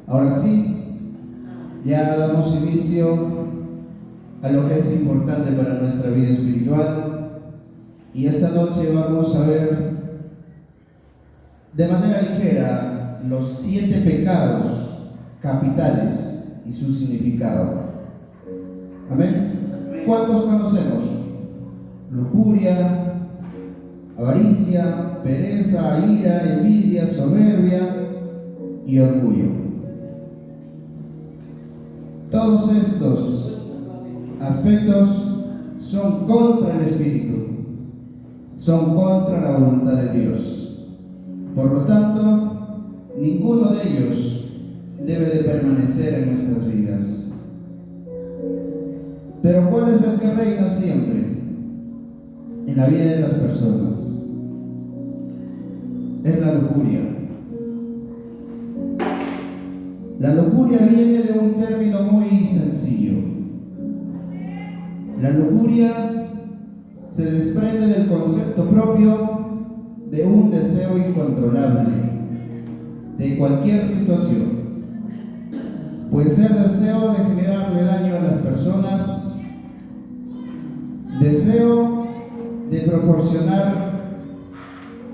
Ahora sí, ya damos inicio a lo que es importante para nuestra vida espiritual, y esta noche vamos a ver de manera ligera los 7 pecados capitales y su significado. Amén. ¿Cuántos conocemos? Lujuria, avaricia, pereza, ira, envidia, soberbia y orgullo. Todos estos aspectos son contra el Espíritu, son contra la voluntad de Dios. Por lo tanto, ninguno de ellos debe de permanecer en nuestras vidas. Pero ¿cuál es el que reina siempre en la vida de las personas? Es la lujuria. La lujuria viene de un término muy sencillo. La lujuria se desprende del concepto propio de un deseo incontrolable de cualquier situación. Puede ser deseo de generarle daño a las personas, deseo de proporcionar,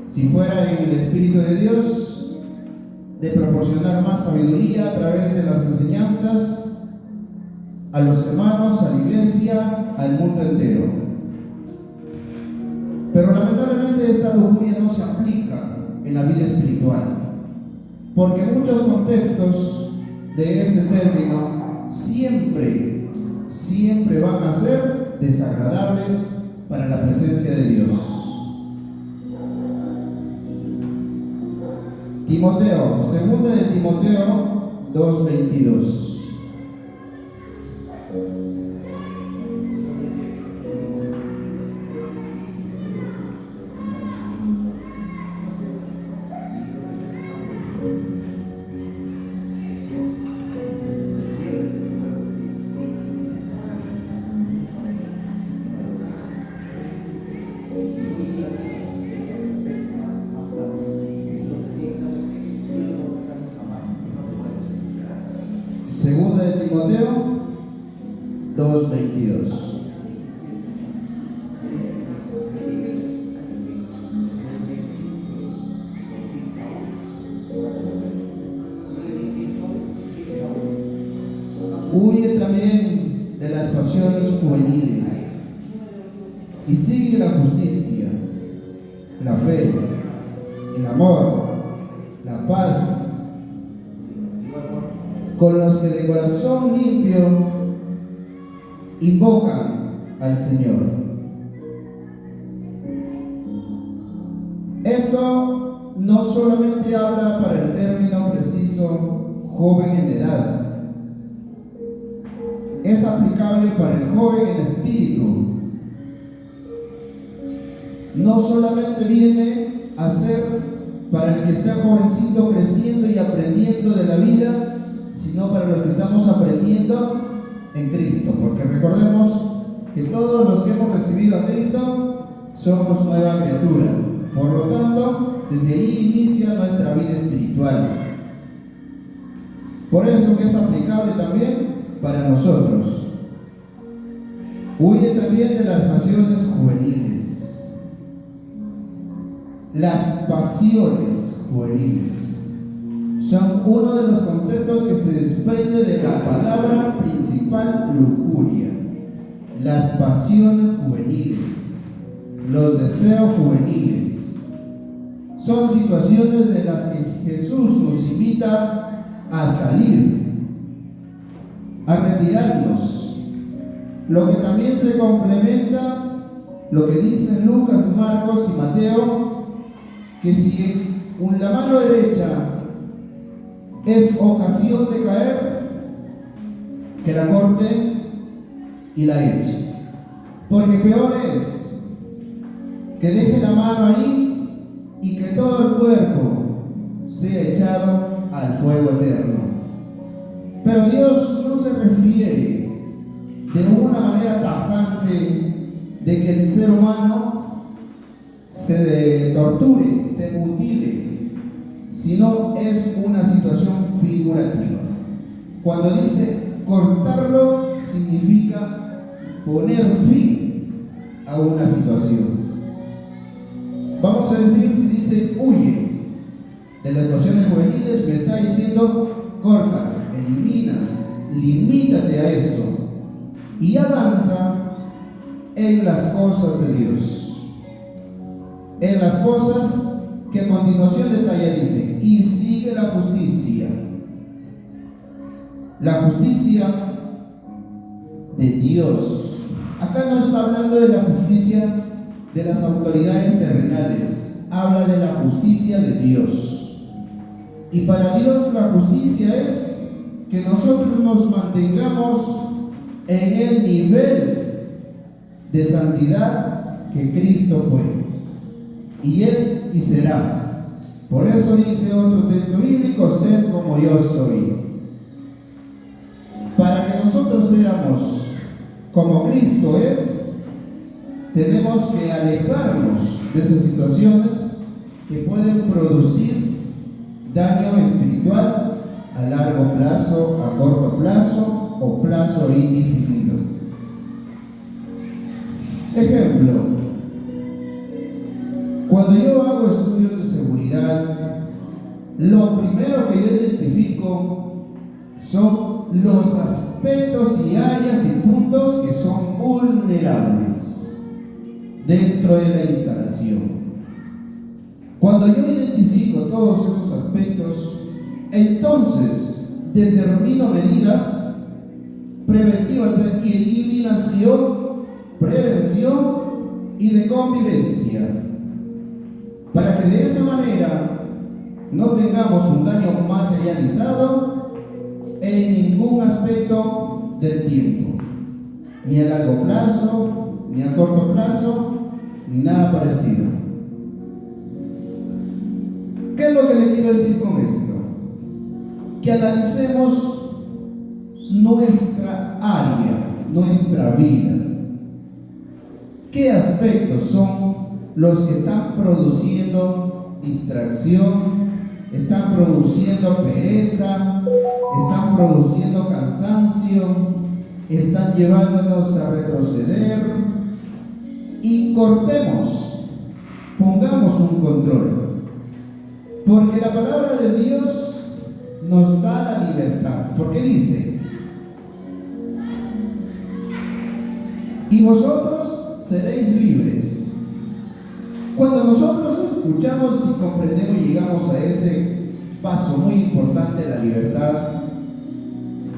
si fuera en el Espíritu de Dios, de proporcionar más sabiduría a través de las enseñanzas a los hermanos, a la iglesia, al mundo entero. Pero lamentablemente esta lujuria no se aplica en la vida espiritual, porque muchos contextos de este término siempre van a ser desagradables para la presencia de Dios. Timoteo, segunda de Timoteo 2:22. Segunda de Timoteo 2:22. Huye también de las pasiones juveniles y sigue la justicia, la fe, el amor, la paz, con los que de corazón limpio invocan al Señor. Esto no solamente habla para el término preciso joven en edad, es aplicable para el joven en espíritu. No solamente viene a ser para el que está jovencito creciendo y aprendiendo de la vida, sino para los que estamos aprendiendo en Cristo, porque recordemos que todos los que hemos recibido a Cristo somos nueva criatura. Por lo tanto, desde ahí inicia nuestra vida espiritual. Por eso que es aplicable también para nosotros. Huye también de las pasiones juveniles. Las pasiones juveniles son uno de los conceptos que se desprende de la palabra principal lujuria. Las pasiones juveniles, los deseos juveniles, son situaciones de las que Jesús nos invita a salir, a retirarnos. Lo que también se complementa lo que dicen Lucas, Marcos y Mateo, que si la mano derecha es ocasión de caer, que la corte y la eche. Porque peor es que deje la mano ahí y que todo el cuerpo sea echado al fuego eterno. Pero Dios no se refiere de una manera tajante de que el ser humano se torture, se mutile, sino es una situación figurativa. Cuando dice cortarlo, significa poner fin a una situación. Vamos a decir, si dice huye de las pasiones juveniles, me está diciendo corta, elimina, limítate a eso y avanza en las cosas de Dios, en las cosas que a continuación detalla dice, y sigue la justicia de Dios. Acá no está hablando de la justicia de las autoridades terrenales, habla de la justicia de Dios. Y para Dios la justicia es que nosotros nos mantengamos en el nivel de santidad que Cristo fue, y es y será. Por eso dice otro texto bíblico, sed como yo soy. Para que nosotros seamos como Cristo es, tenemos que alejarnos de esas situaciones que pueden producir daño espiritual a largo plazo, a corto plazo o plazo indefinido. Ejemplo, cuando yo hago estudios de seguridad, lo primero que yo identifico son los aspectos y áreas y puntos que son vulnerables dentro de la instalación. Cuando yo identifico todos esos aspectos, entonces determino medidas preventivas de eliminación, prevención y de convivencia, para que de esa manera no tengamos un daño materializado en ningún aspecto del tiempo, ni a largo plazo, ni a corto plazo, ni nada parecido. ¿Qué es lo que le quiero decir con esto? Que analicemos nuestra área, nuestra vida. ¿Qué aspectos son los que están produciendo distracción, están produciendo pereza, están produciendo cansancio, están llevándonos a retroceder? Y cortemos, pongamos un control, porque la palabra de Dios nos da la libertad, porque dice, y vosotros seréis libres. Cuando nosotros escuchamos y comprendemos y llegamos a ese paso muy importante de la libertad,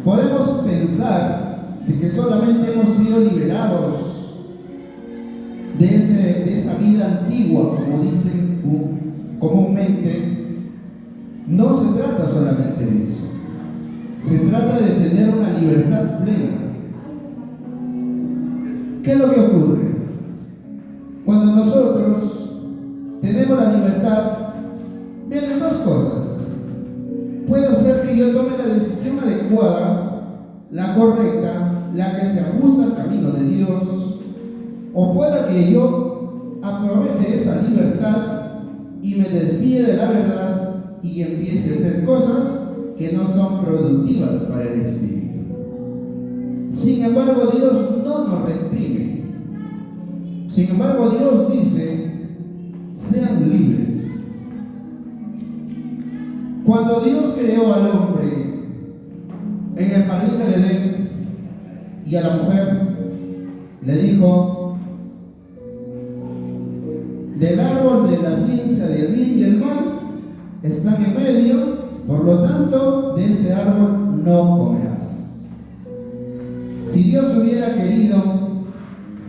podemos pensar de que solamente hemos sido liberados de esa vida antigua, como dicen comúnmente. No se trata solamente de eso, se trata de tener una libertad plena. ¿Qué es lo que ocurre? Cuando nosotros tenemos la libertad, vienen dos cosas. Puede ser que yo tome la decisión adecuada, la correcta, la que se ajusta al camino de Dios, o pueda que yo aproveche esa libertad y me desvíe de la verdad y empiece a hacer cosas que no son productivas para el espíritu. Sin embargo, Dios no nos reprime. Sin embargo, Dios dice, sean libres. Cuando Dios creó al hombre en el jardín del Edén y a la mujer, le dijo, del árbol de la ciencia del bien y el mal están en medio, por lo tanto, de este árbol no comerás. Si Dios hubiera querido,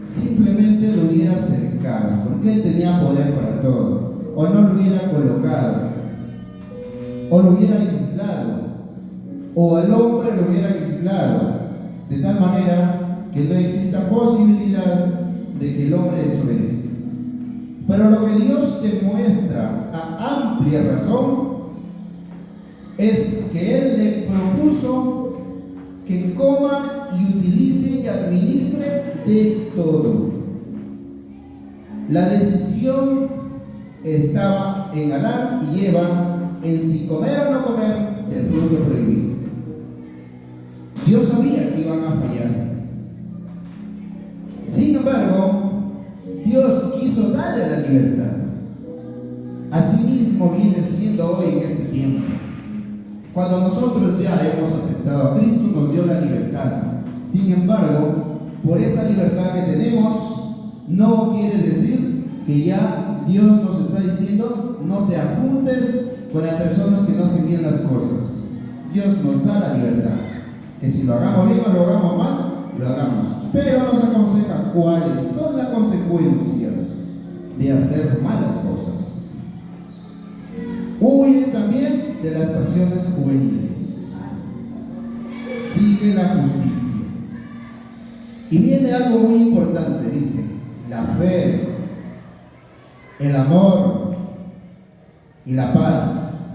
simplemente lo hubiera cercado, porque Él tenía poder para todo, o no lo hubiera colocado, o lo hubiera aislado, o al hombre lo hubiera aislado, de tal manera que no exista posibilidad de que el hombre desobedezca. Pero lo que Dios demuestra a amplia razón es que Él le propuso que coma y utilice y administre de todo. La decisión estaba en Adán y Eva en si comer o no comer del fruto prohibido. Dios sabía que iban a fallar. Sin embargo, Dios quiso darle la libertad. Asimismo viene siendo hoy en este tiempo. Cuando nosotros ya hemos aceptado a Cristo, nos dio la libertad. Sin embargo, por esa libertad que tenemos, no quiere decir que ya Dios nos está diciendo: no te apuntes con las personas que no hacen bien las cosas. Dios nos da la libertad, que si lo hagamos bien o lo hagamos mal, lo hagamos, pero nos aconseja cuáles son las consecuencias de hacer malas cosas. Huye también de las pasiones juveniles, sigue la justicia. Y viene algo muy importante, dice: la fe, el amor y la paz,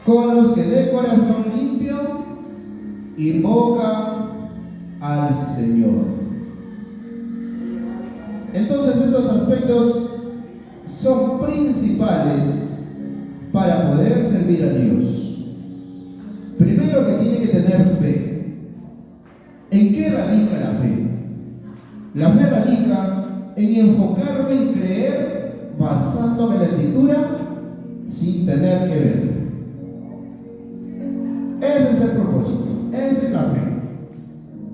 con los que de corazón limpio invocan al Señor. Entonces, estos aspectos son principales para poder servir a Dios. Primero, que tiene que tener fe. ¿En qué radica la fe? La fe radica en enfocarme y creer basándome en la Escritura sin tener que ver. Ese es el propósito, esa es la fe.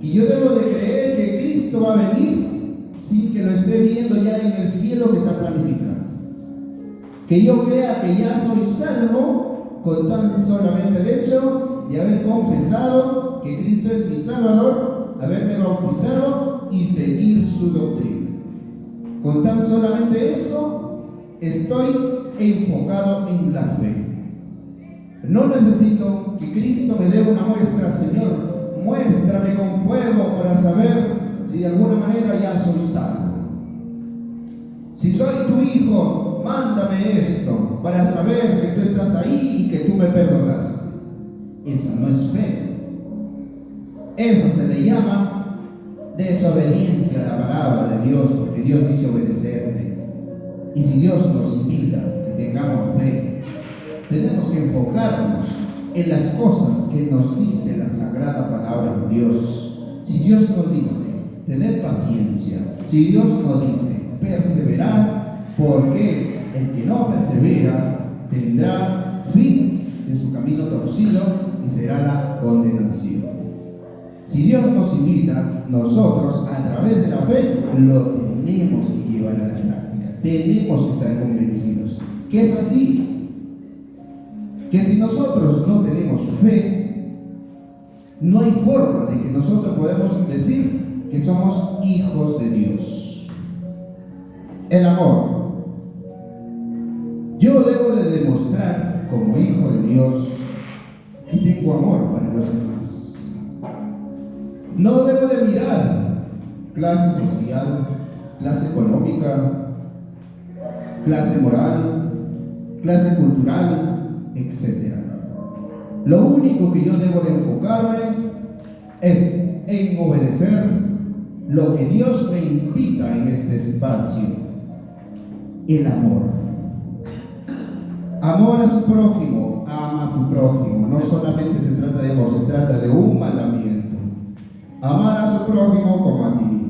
Y yo debo de creer que Cristo va a venir sin que lo esté viendo ya en el cielo que está planificado. Que yo crea que ya soy salvo con tan solamente el hecho de haber confesado que Cristo es mi Salvador, haberme bautizado y seguir su doctrina. Con tan solamente eso, estoy enfocado en la fe. No necesito que Cristo me dé una muestra: Señor, muéstrame con fuego para saber si de alguna manera ya soy salvo. Si soy tu hijo, mándame esto para saber que tú estás ahí y que tú me perdonaste. Esa no es fe. Eso se le llama desobediencia a la palabra de Dios, porque Dios dice obedecerte. Y si Dios nos invita a que tengamos fe, tenemos que enfocarnos en las cosas que nos dice la sagrada palabra de Dios. Si Dios nos dice tener paciencia, si Dios nos dice perseverar, porque el que no persevera tendrá fin de su camino torcido y será la condenación. Si Dios nos invita, nosotros a través de la fe lo tenemos que llevar a la práctica. Tenemos que estar convencidos que es así. Que si nosotros no tenemos fe, no hay forma de que nosotros podamos decir que somos hijos de Dios. El amor. Yo debo de demostrar como hijo de Dios que tengo amor para los demás. No debo de mirar clase social, clase económica, clase moral, clase cultural, etc. Lo único que yo debo de enfocarme es en obedecer lo que Dios me invita en este espacio: el amor. Amor a su prójimo, ama a tu prójimo. No solamente se trata de amor, se trata de un mandamiento: amar a su prójimo como a sí mismo.